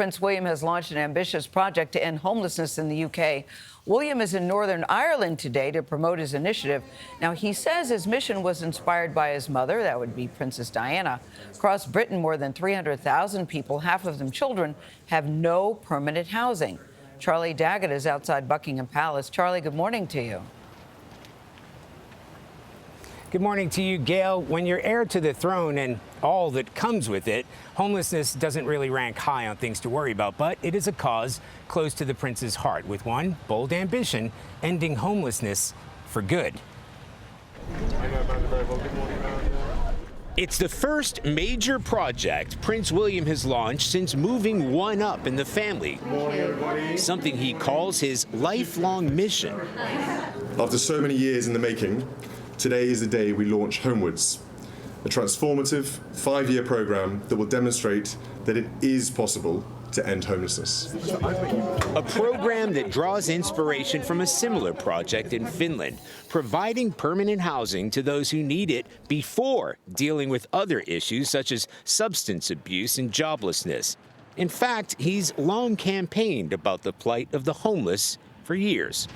Prince William has launched an ambitious project to end homelessness in the UK. William is in Northern Ireland today to promote his initiative. Now, he says his mission was inspired by his mother, that would be Princess Diana. Across Britain, more than 300,000 people, half of them children, have no permanent housing. Charlie Daggett is outside Buckingham Palace. Charlie, good morning to you. Good morning to you, Gayle. When you're heir to the throne and all that comes with it, homelessness doesn't really rank high on things to worry about, but it is a cause close to the prince's heart, with one bold ambition: ending homelessness for good. It's the first major project Prince William has launched since moving one up in the family. Something he calls his lifelong mission. After so many years in the making, today is the day we launch Homewards, a transformative 5-year program that will demonstrate that it is possible to end homelessness. A program that draws inspiration from a similar project in Finland, providing permanent housing to those who need it before dealing with other issues such as substance abuse and joblessness. In fact, he's long campaigned about the plight of the homeless for years.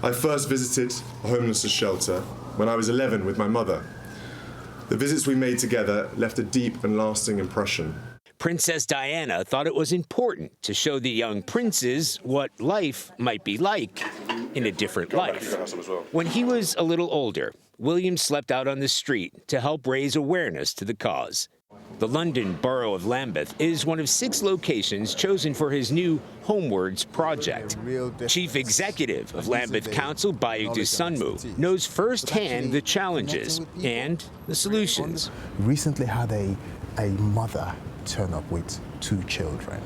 I first visited a homelessness shelter when I was 11 with my mother. The visits we made together left a deep and lasting impression. Princess Diana thought it was important to show the young princes what life might be like in a different life. When he was a little older, William slept out on the street to help raise awareness to the cause. The London borough of Lambeth is one of 6 locations chosen for his new Homewards project. Chief Executive of Lambeth Council, Bayudu Sunmu, knows firsthand the challenges and the solutions. Recently had a mother turn up with 2 children,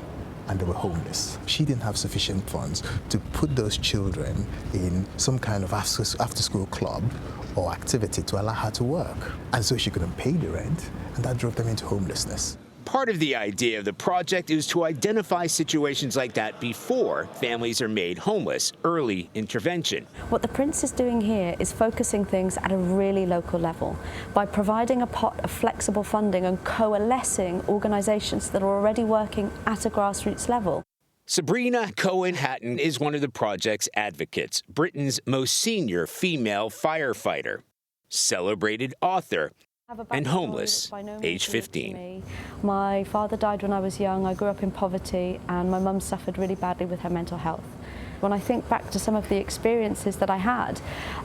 and they were homeless. She didn't have sufficient funds to put those children in some kind of after-school club or activity to allow her to work. And so she couldn't pay the rent, and that drove them into homelessness. Part of the idea of the project is to identify situations like that before families are made homeless, early intervention. What the Prince is doing here is focusing things at a really local level by providing a pot of flexible funding and coalescing organisations that are already working at a grassroots level. Sabrina Cohen-Hatton is one of the project's advocates, Britain's most senior female firefighter, celebrated author, and homeless, age 15. My father died when I was young. I grew up in poverty, and my mum suffered really badly with her mental health. When I think back to some of the experiences that I had,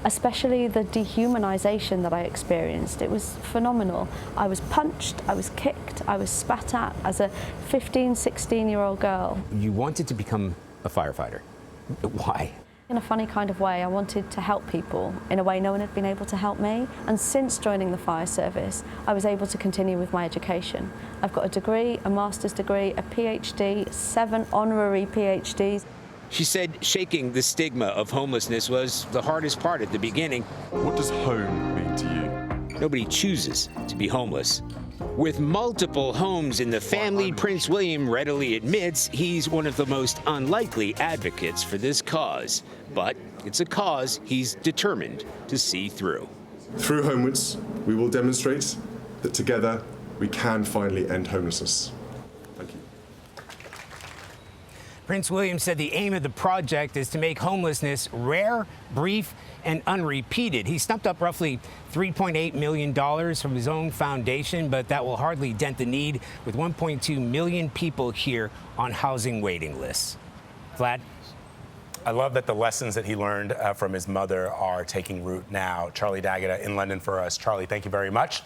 especially the dehumanization that I experienced, it was phenomenal. I was punched, I was kicked, I was spat at as a 15, 16-year-old girl. You wanted to become a firefighter. Why? In a funny kind of way, I wanted to help people in a way no one had been able to help me. And since joining the fire service, I was able to continue with my education. I've got a degree, a master's degree, a PhD, 7 honorary PhDs. She said shaking the stigma of homelessness was the hardest part at the beginning. What does home mean to you? Nobody chooses to be homeless. With multiple homes in the family, Prince William readily admits he's one of the most unlikely advocates for this cause. But it's a cause he's determined to see through. Through Homewards, we will demonstrate that together we can finally end homelessness. Thank you. Prince William said the aim of the project is to make homelessness rare, brief, and unrepeated. He stumped up roughly $3.8 million from his own foundation, but that will hardly dent the need with 1.2 million people here on housing waiting lists. Vlad? I love that the lessons that he learned from his mother are taking root now. Charlie Daggett in London for us. Charlie, thank you very much.